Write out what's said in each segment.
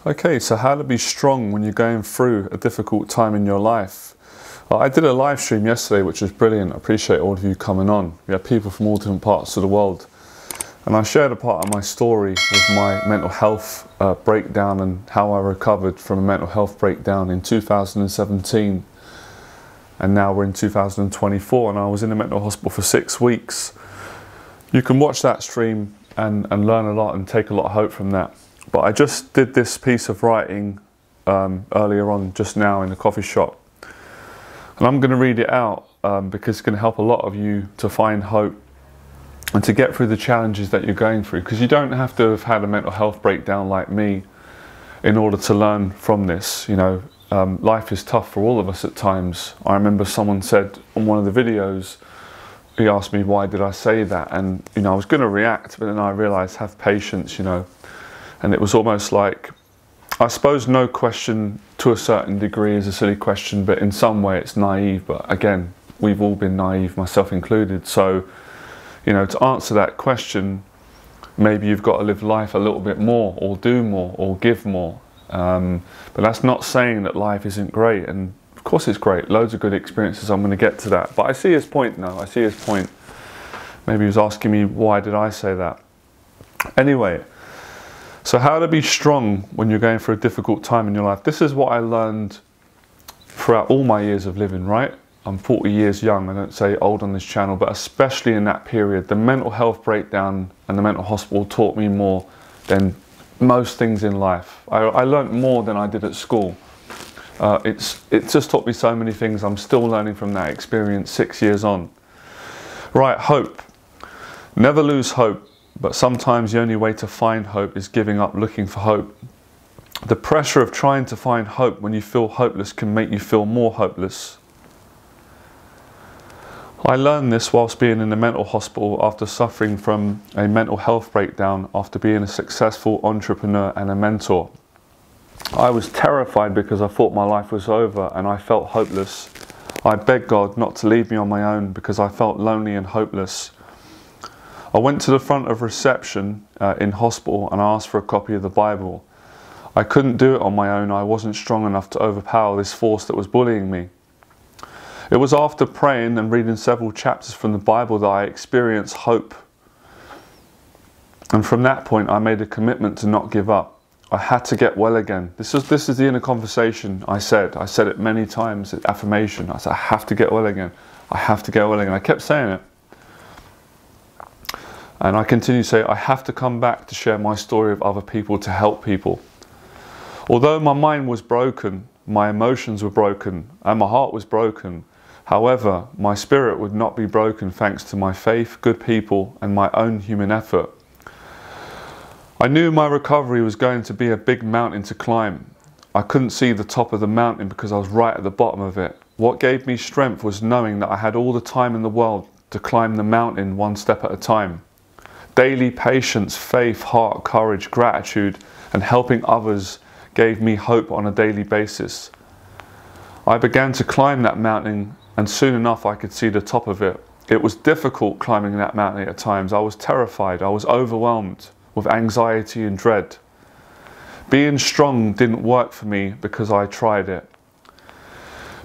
Okay, so how to be strong when you're going through a difficult time in your life. I did a live stream yesterday, which was brilliant. I appreciate all of you coming on. We had people from all different parts of the world. And I shared a part of my story with my mental health breakdown and how I recovered from a mental health breakdown in 2017. And now we're in 2024 and I was in a mental hospital for 6 weeks. You can watch that stream and learn a lot and take a lot of hope from that. But I just did this piece of writing earlier on, just now in the coffee shop. And I'm going to read it out because it's going to help a lot of you to find hope and to get through the challenges that you're going through. Because you don't have to have had a mental health breakdown like me in order to learn from this. You know, life is tough for all of us at times. I remember someone said on one of the videos, he asked me why did I say that, and you know, I was going to react, but then I realized have patience, you know. And it was almost like, I suppose no question to a certain degree is a silly question, but in some way it's naive. But again, we've all been naive, myself included. So, you know, to answer that question, maybe you've got to live life a little bit more, or do more, or give more. But that's not saying that life isn't great. And of course it's great, loads of good experiences, I'm going to get to that. But I see his point now, I see his point. Maybe he was asking me, why did I say that? Anyway. So how to be strong when you're going through a difficult time in your life. This is what I learned throughout all my years of living, right? I'm 40 years young, I don't say old on this channel, but especially in that period, the mental health breakdown and the mental hospital taught me more than most things in life. I learned more than I did at school. It just taught me so many things. I'm still learning from that experience 6 years on. Right, hope. Never lose hope. But sometimes the only way to find hope is giving up looking for hope. The pressure of trying to find hope when you feel hopeless can make you feel more hopeless. I learned this whilst being in the mental hospital after suffering from a mental health breakdown after being a successful entrepreneur and a mentor. I was terrified because I thought my life was over and I felt hopeless. I begged God not to leave me on my own because I felt lonely and hopeless. I went to the front of reception in hospital and I asked for a copy of the Bible. I couldn't do it on my own. I wasn't strong enough to overpower this force that was bullying me. It was after praying and reading several chapters from the Bible that I experienced hope. And from that point I made a commitment to not give up. I had to get well again. This is the inner conversation I said it many times, affirmation. I said, I have to get well again. I have to get well again. I kept saying it. And I continue to say, I have to come back to share my story with other people, to help people. Although my mind was broken, my emotions were broken, and my heart was broken. However, my spirit would not be broken thanks to my faith, good people, and my own human effort. I knew my recovery was going to be a big mountain to climb. I couldn't see the top of the mountain because I was right at the bottom of it. What gave me strength was knowing that I had all the time in the world to climb the mountain one step at a time. Daily patience, faith, heart, courage, gratitude, and helping others gave me hope on a daily basis. I began to climb that mountain and soon enough I could see the top of it. It was difficult climbing that mountain at times. I was terrified. I was overwhelmed with anxiety and dread. Being strong didn't work for me because I tried it.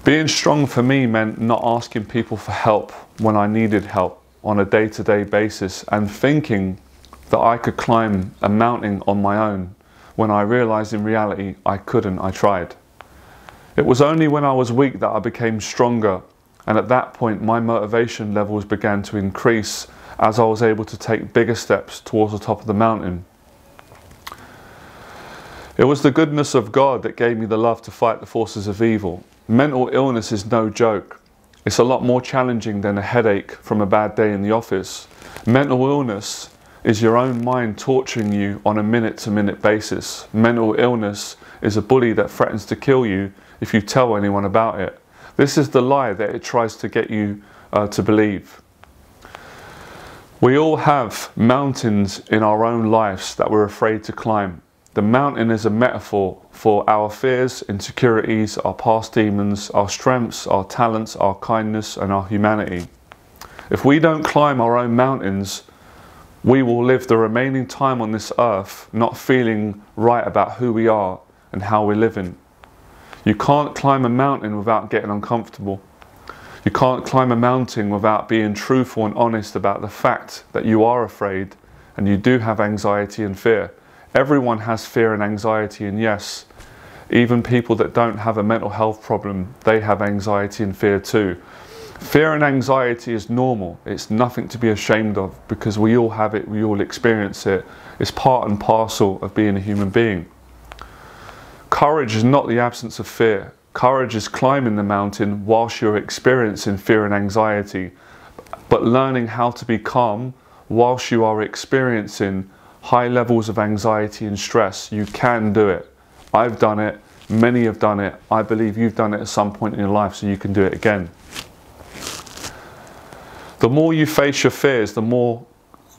Being strong for me meant not asking people for help when I needed help on a day-to-day basis and thinking that I could climb a mountain on my own when I realized in reality I couldn't. I tried. It was only when I was weak that I became stronger, and at that point my motivation levels began to increase as I was able to take bigger steps towards the top of the mountain. It was the goodness of God that gave me the love to fight the forces of evil. Mental illness is no joke. It's a lot more challenging than a headache from a bad day in the office. Mental illness is your own mind torturing you on a minute-to-minute basis. Mental illness is a bully that threatens to kill you if you tell anyone about it. This is the lie that it tries to get you to believe. We all have mountains in our own lives that we're afraid to climb. The mountain is a metaphor for our fears, insecurities, our past demons, our strengths, our talents, our kindness, and our humanity. If we don't climb our own mountains, we will live the remaining time on this earth not feeling right about who we are and how we're living. You can't climb a mountain without getting uncomfortable. You can't climb a mountain without being truthful and honest about the fact that you are afraid and you do have anxiety and fear. Everyone has fear and anxiety, and yes, even people that don't have a mental health problem, they have anxiety and fear too. Fear and anxiety is normal. It's nothing to be ashamed of, because we all have it, we all experience it. It's part and parcel of being a human being. Courage is not the absence of fear. Courage is climbing the mountain whilst you're experiencing fear and anxiety, but learning how to be calm whilst you are experiencing high levels of anxiety and stress. You can do it. I've done it. Many have done it. I believe you've done it at some point in your life, so you can do it again. The more you face your fears, the more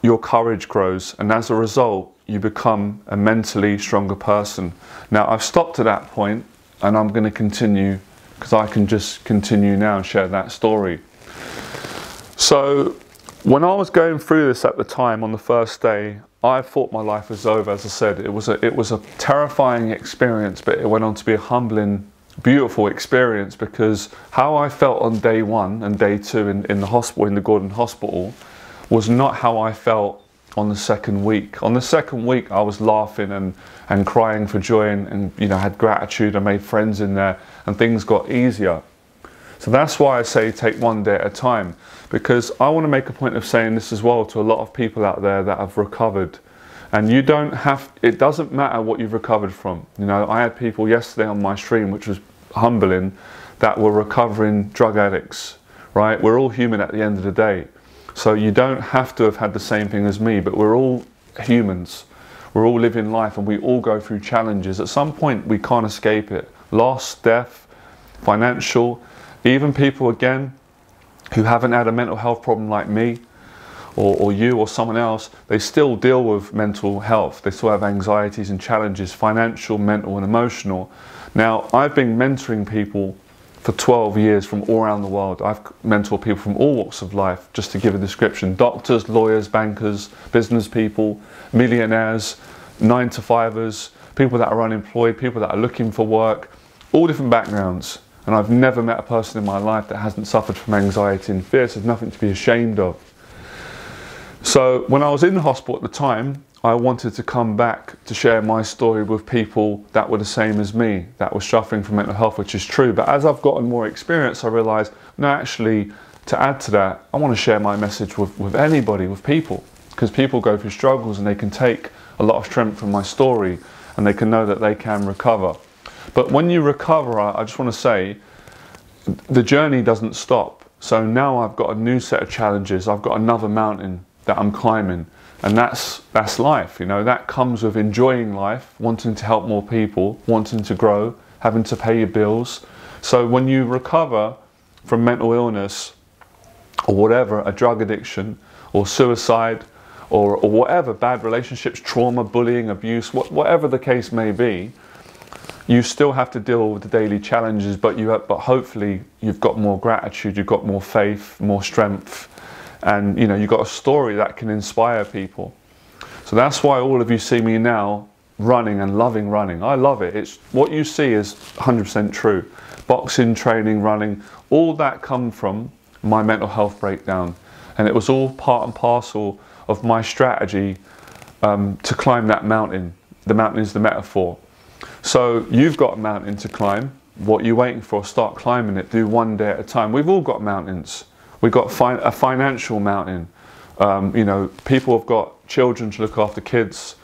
your courage grows, and as a result, you become a mentally stronger person. Now, I've stopped at that point, and I'm going to continue, because I can just continue now and share that story. So, when I was going through this at the time, on the first day, I thought my life was over. As I said, it was a terrifying experience, but it went on to be a humbling, beautiful experience, because how I felt on day one and day two in the hospital, in the Gordon Hospital, was not how I felt on the second week. On the second week, I was laughing and crying for joy, and had gratitude. I made friends in there, and things got easier. So that's why I say take one day at a time, because I want to make a point of saying this as well to a lot of people out there that have recovered. And you don't have, it doesn't matter what you've recovered from. I had people yesterday on my stream, which was humbling, that were recovering drug addicts, right? We're all human at the end of the day. So you don't have to have had the same thing as me, but we're all humans. We're all living life, and we all go through challenges. At some point, we can't escape it. Loss, death, financial, even people, again, who haven't had a mental health problem like me, or you or someone else, they still deal with mental health. They still have anxieties and challenges, financial, mental and emotional. Now, I've been mentoring people for 12 years from all around the world. I've mentored people from all walks of life, just to give a description. Doctors, lawyers, bankers, business people, millionaires, 9-to-5ers, people that are unemployed, people that are looking for work, all different backgrounds. And I've never met a person in my life that hasn't suffered from anxiety and fear, so there's nothing to be ashamed of. So when I was in the hospital at the time, I wanted to come back to share my story with people that were the same as me, that were suffering from mental health, which is true. But as I've gotten more experience, I realised, no, actually, to add to that, I want to share my message with anybody, with people. Because people go through struggles, and they can take a lot of strength from my story, and they can know that they can recover. But when you recover, I just want to say, the journey doesn't stop. So now I've got a new set of challenges. I've got another mountain that I'm climbing, and that's life. That comes with enjoying life, wanting to help more people, wanting to grow, having to pay your bills. So when you recover from mental illness or whatever, a drug addiction or suicide or whatever, bad relationships, trauma, bullying, abuse, whatever the case may be, you still have to deal with the daily challenges, but hopefully you've got more gratitude, you've got more faith, more strength, and you've got a story that can inspire people. So that's why all of you see me now running and loving running. I love it. It's what you see is 100% true. Boxing, training, running, all that come from my mental health breakdown, and it was all part and parcel of my strategy to climb that mountain. The mountain is the metaphor. So you've got a mountain to climb. What are you waiting for? Start climbing it. Do one day at a time. We've all got mountains. We've got a financial mountain. People have got children to look after, kids.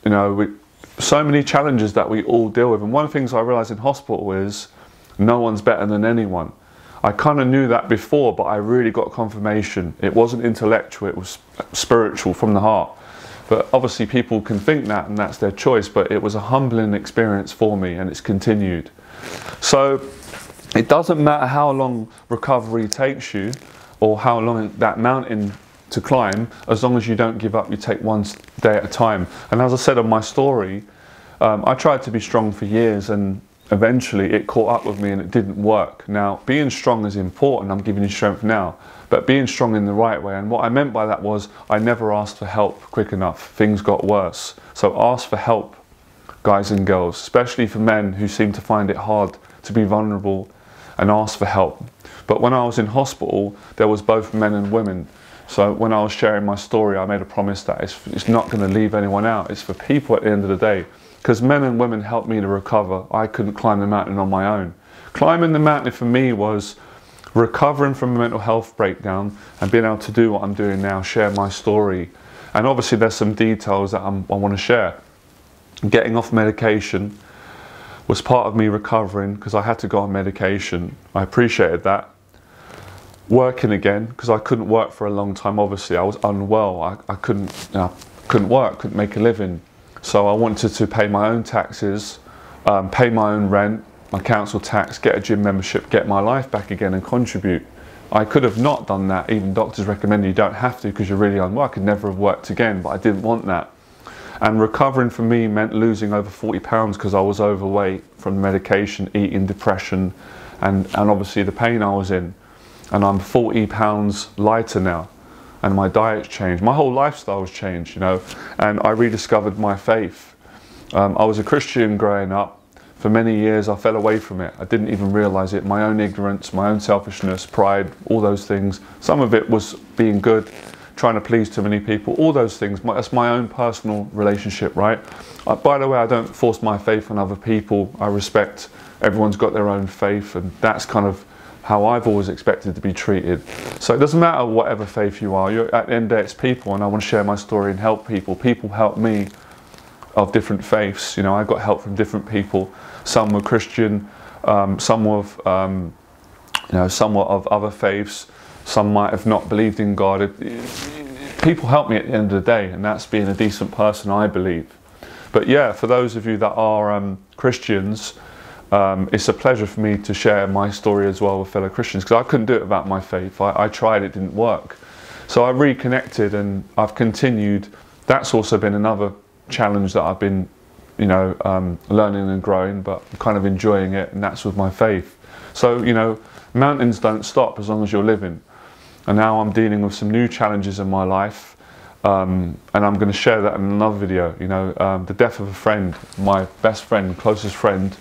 So many challenges that we all deal with. And one of the things I realised in hospital is no one's better than anyone. I kind of knew that before, but I really got confirmation. It wasn't intellectual, it was spiritual, from the heart. But obviously people can think that, and that's their choice, but it was a humbling experience for me, and it's continued. So it doesn't matter how long recovery takes you, or how long that mountain to climb, as long as you don't give up, you take one day at a time. And as I said on my story, I tried to be strong for years, and eventually it caught up with me and it didn't work. Now, being strong is important, I'm giving you strength now, but being strong in the right way. And what I meant by that was I never asked for help quick enough. Things got worse. So ask for help. guys and girls, especially for men who seem to find it hard to be vulnerable and ask for help. But when I was in hospital, there was both men and women. So when I was sharing my story, I made a promise that it's not going to leave anyone out. It's for people at the end of the day. Because men and women helped me to recover. I couldn't climb the mountain on my own. Climbing the mountain for me was recovering from a mental health breakdown and being able to do what I'm doing now, share my story. And obviously there's some details that I want to share. Getting off medication was part of me recovering because I had to go on medication. I appreciated that. Working again, because I couldn't work for a long time. Obviously I was unwell. I couldn't work, couldn't make a living. So I wanted to pay my own taxes, pay my own rent, my council tax, get a gym membership, get my life back again and contribute. I could have not done that. Even doctors recommend you don't have to because you're really unwell. I could never have worked again, but I didn't want that. And recovering for me meant losing over 40 pounds because I was overweight from medication, eating, depression, and obviously the pain I was in. And I'm 40 pounds lighter now. And my diet's changed. My whole lifestyle's changed, you know. And I rediscovered my faith. I was a Christian growing up. For many years I fell away from it. I didn't even realise it. My own ignorance, my own selfishness, pride, all those things. Some of it was being good, trying to please too many people, all those things. That's my own personal relationship, right? By the way, I don't force my faith on other people. I respect everyone's got their own faith, and that's kind of how I've always expected to be treated. So it doesn't matter whatever faith you are. At the end of the day, it's people, and I want to share my story and help people. People help me of different faiths. You know, I got help from different people. Some were Christian, some were, some were of other faiths. Some might have not believed in God. People help me at the end of the day, and that's being a decent person, I believe. But yeah, for those of you that are Christians, it's a pleasure for me to share my story as well with fellow Christians, because I couldn't do it without my faith. I tried, it didn't work. So I reconnected and I've continued. That's also been another challenge that I've been, learning and growing, but I'm kind of enjoying it, and that's with my faith. So, mountains don't stop as long as you're living. And now I'm dealing with some new challenges in my life, and I'm going to share that in another video. The death of a friend, my best friend, closest friend.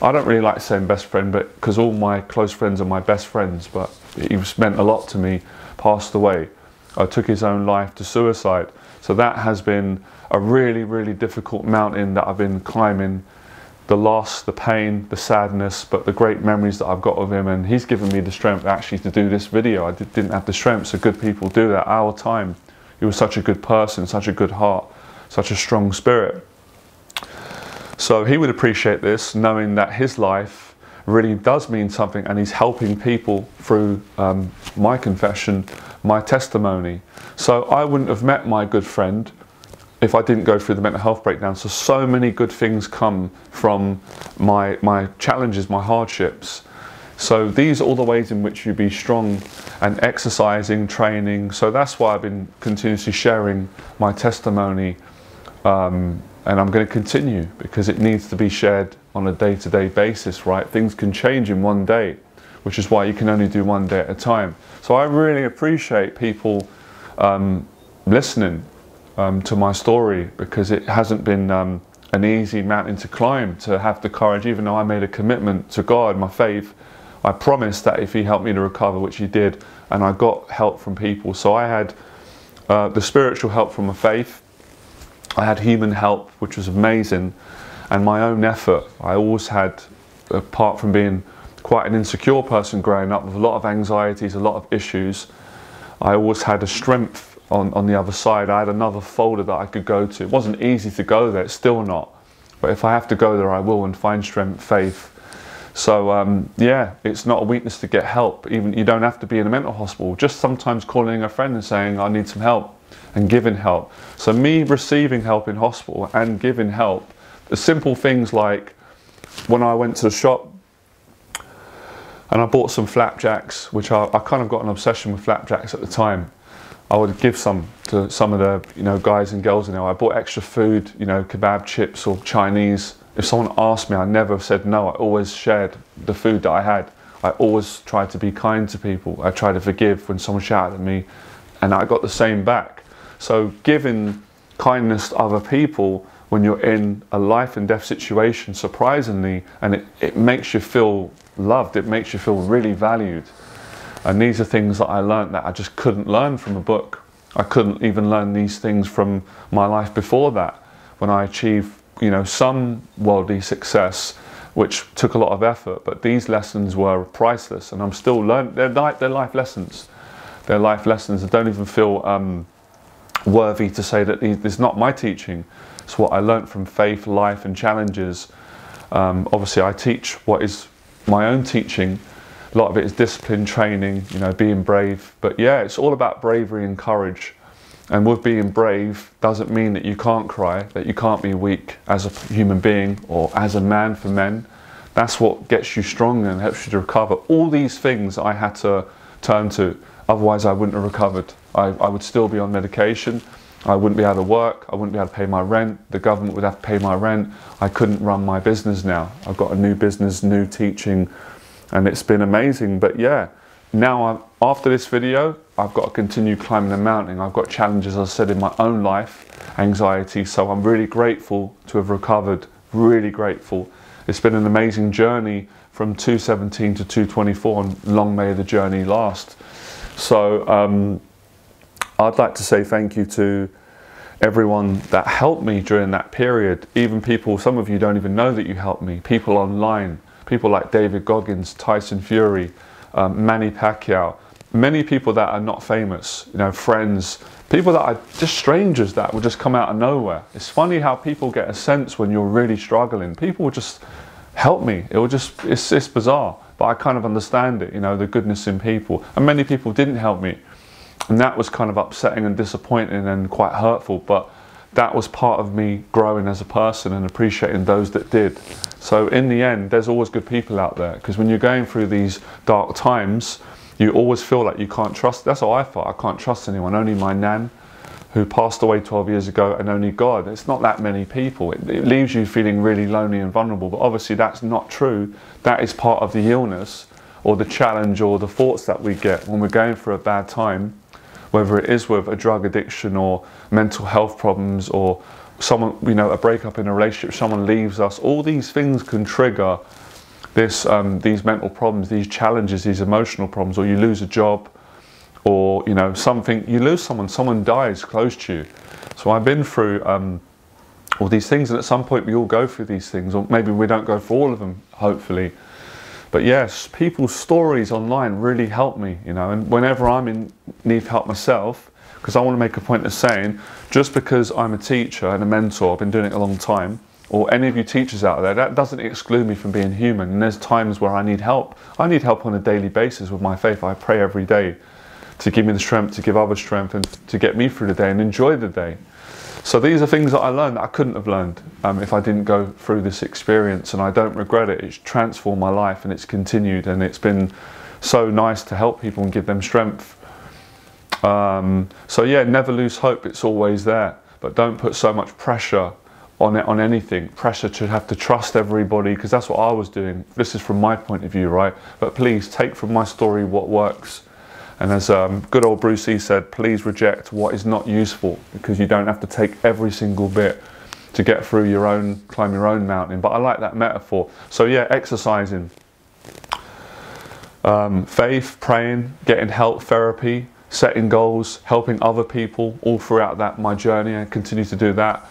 I don't really like saying best friend, but because all my close friends are my best friends, but he meant a lot to me, passed away. I took his own life to suicide. So that has been a really, really difficult mountain that I've been climbing. The loss, the pain, the sadness, but the great memories that I've got of him, and he's given me the strength actually to do this video. I didn't have the strength, so good people do that. Our time. He was such a good person, such a good heart, such a strong spirit. So he would appreciate this, knowing that his life really does mean something, and he's helping people through my confession, my testimony. So I wouldn't have met my good friend if I didn't go through the mental health breakdown. So many good things come from my challenges, my hardships. So these are all the ways in which you be strong, and exercising, training. So that's why I've been continuously sharing my testimony, and I'm going to continue because it needs to be shared on a day-to-day basis, right? Things can change in one day, which is why you can only do one day at a time. So I really appreciate people listening to my story, because it hasn't been an easy mountain to climb, to have the courage. Even though I made a commitment to God, my faith, I promised that if he helped me to recover, which he did, and I got help from people. So I had the spiritual help from my faith, I had human help, which was amazing, and my own effort. I always had, apart from being quite an insecure person growing up with a lot of anxieties, a lot of issues, I always had a strength on the other side. I had another folder that I could go to. It wasn't easy to go there, it's still not. But if I have to go there, I will, and find strength, faith. So yeah, it's not a weakness to get help. Even you don't have to be in a mental hospital. Just sometimes calling a friend and saying, I need some help, and giving help. So me receiving help in hospital and giving help, the simple things like when I went to the shop and I bought some flapjacks, which I kind of got an obsession with flapjacks at the time. I would give some to some of the guys and girls in there. I bought extra food, kebab chips or Chinese. If someone asked me, I never said no. I always shared the food that I had. I always tried to be kind to people. I tried to forgive when someone shouted at me, and I got the same back. So giving kindness to other people when you're in a life and death situation, surprisingly, and it makes you feel loved, it makes you feel really valued. And these are things that I learned that I just couldn't learn from a book. I couldn't even learn these things from my life before that, when I achieved, you know, some worldly success, which took a lot of effort, but these lessons were priceless, and I'm still learning. They're life lessons. They're life lessons. I don't even feel worthy to say that this is not my teaching. It's what I learned from faith, life, and challenges. Obviously, I teach what is my own teaching. A lot of it is discipline, training, you know, being brave. But yeah, it's all about bravery and courage. And with being brave doesn't mean that you can't cry, that you can't be weak as a human being or as a man for men. That's what gets you stronger and helps you to recover. All these things I had to turn to, otherwise I wouldn't have recovered. I would still be on medication. I wouldn't be able to work. I wouldn't be able to pay my rent. The government would have to pay my rent. I couldn't run my business now. I've got a new business, new teaching, and it's been amazing. But yeah, now after this video, I've got to continue climbing the mountain. I've got challenges, as I said, in my own life, anxiety. So I'm really grateful to have recovered, really grateful. It's been an amazing journey from 217 to 224, and long may the journey last. So I'd like to say thank you to everyone that helped me during that period. Even people, some of you don't even know that you helped me. People online, people like David Goggins, Tyson Fury, Manny Pacquiao, many people that are not famous, you know, friends, people that are just strangers that will just come out of nowhere. It's funny how people get a sense when you're really struggling. People will just help me. It will just, it's bizarre, but I kind of understand it, you know, the goodness in people. And many people didn't help me. And that was kind of upsetting and disappointing and quite hurtful, but that was part of me growing as a person and appreciating those that did. So in the end, there's always good people out there, because when you're going through these dark times, you always feel like you can't trust. That's how I felt. I can't trust anyone. Only my nan, who passed away 12 years ago, and only God. It's not that many people. It leaves you feeling really lonely and vulnerable, but obviously that's not true. That is part of the illness or the challenge or the thoughts that we get when we're going through a bad time, whether it is with a drug addiction or mental health problems or someone, you know, a breakup in a relationship, someone leaves us. All these things can trigger this, these mental problems, these challenges, these emotional problems, or you lose a job, or, you know, something, you lose someone dies close to you. So I've been through all these things, and at some point we all go through these things, or maybe we don't go through all of them, hopefully. But yes, people's stories online really help me, you know, and whenever I'm in need of help myself, because I want to make a point of saying, just because I'm a teacher and a mentor, I've been doing it a long time, or any of you teachers out there, that doesn't exclude me from being human. And there's times where I need help. I need help on a daily basis with my faith. I pray every day to give me the strength, to give others strength, and to get me through the day and enjoy the day. So these are things that I learned that I couldn't have learned if I didn't go through this experience, and I don't regret it. It's transformed my life, and it's continued, and it's been so nice to help people and give them strength. So yeah, never lose hope. It's always there, but don't put so much pressure on it, on anything. Pressure to have to trust everybody, because that's what I was doing. This is from my point of view, right? But please take from my story what works. And as good old Bruce Lee said, please reject what is not useful, because you don't have to take every single bit to get through your own, climb your own mountain. But I like that metaphor. So yeah, exercising, faith, praying, getting help, therapy, setting goals, helping other people all throughout that, my journey. I continue to do that.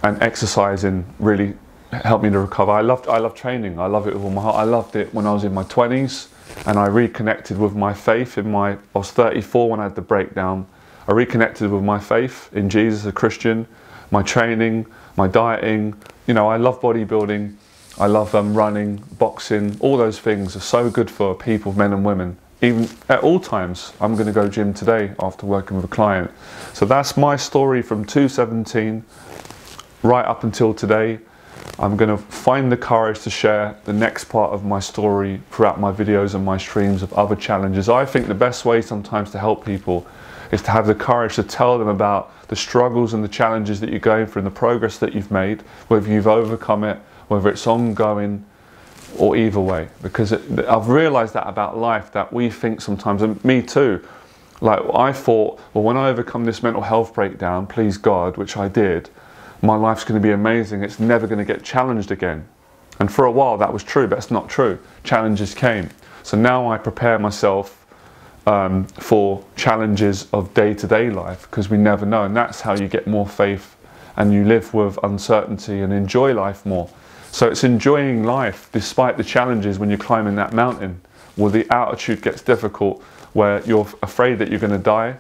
And exercising really helped me to recover. I love training. I love it with all my heart. I loved it when I was in my 20s. And I reconnected with my faith I was 34 when I had the breakdown. I reconnected with my faith in Jesus, a Christian, my training, my dieting. You know, I love bodybuilding. I love running, boxing. All those things are so good for people, men and women. Even at all times. I'm going to go gym today after working with a client. So that's my story from 217 right up until today. I'm going to find the courage to share the next part of my story throughout my videos and my streams of other challenges. I think the best way sometimes to help people is to have the courage to tell them about the struggles and the challenges that you're going through and the progress that you've made, whether you've overcome it, whether it's ongoing, or either way. Because I've realized that about life, that we think sometimes, and me too, like I thought, well, when I overcome this mental health breakdown, please God, which I did, my life's going to be amazing, it's never going to get challenged again. And for a while that was true, but it's not true. Challenges came. So now I prepare myself for challenges of day-to-day life, because we never know, and that's how you get more faith and you live with uncertainty and enjoy life more. So it's enjoying life despite the challenges when you're climbing that mountain, where the altitude gets difficult, where you're afraid that you're going to die,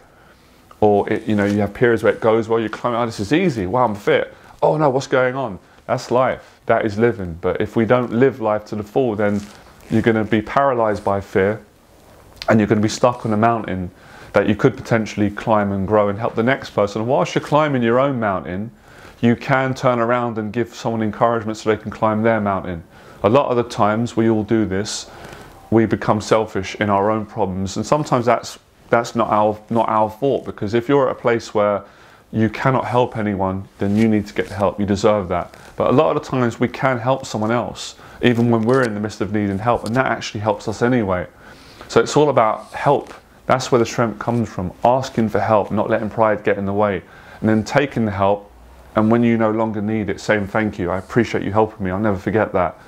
or you have periods where it goes well, you climb, oh, this is easy, wow, I'm fit, oh no, what's going on? That's life, that is living. But if we don't live life to the full, then you're going to be paralyzed by fear, and you're going to be stuck on a mountain that you could potentially climb and grow and help the next person. And whilst you're climbing your own mountain, you can turn around and give someone encouragement so they can climb their mountain. A lot of the times we all do this, we become selfish in our own problems, and sometimes that's not our fault, because if you're at a place where you cannot help anyone, then you need to get help, you deserve that. But a lot of the times we can help someone else, even when we're in the midst of needing help, and that actually helps us anyway. So it's all about help. That's where the strength comes from, asking for help, not letting pride get in the way, and then taking the help, and when you no longer need it, saying thank you, I appreciate you helping me, I'll never forget that,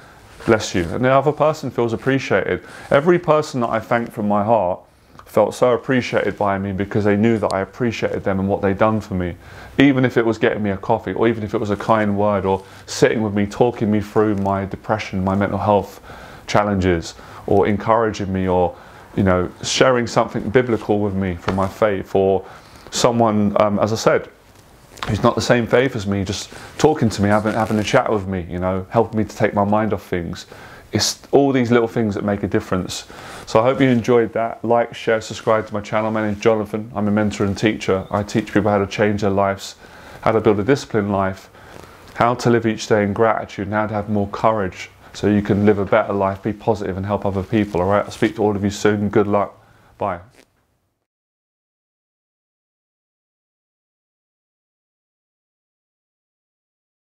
bless you. And the other person feels appreciated. Every person that I thanked from my heart felt so appreciated by me, because they knew that I appreciated them and what they'd done for me. Even if it was getting me a coffee, or even if it was a kind word, or sitting with me, talking me through my depression, my mental health challenges, or encouraging me, or sharing something biblical with me from my faith, or someone, as I said, who's not the same faith as me, just talking to me, having a chat with me, helping me to take my mind off things. It's all these little things that make a difference. So I hope you enjoyed that. Like, share, subscribe to my channel. My name's Jonathan. I'm a mentor and teacher. I teach people how to change their lives, how to build a disciplined life, how to live each day in gratitude, and how to have more courage so you can live a better life, be positive and help other people. All right, I'll speak to all of you soon. Good luck. Bye.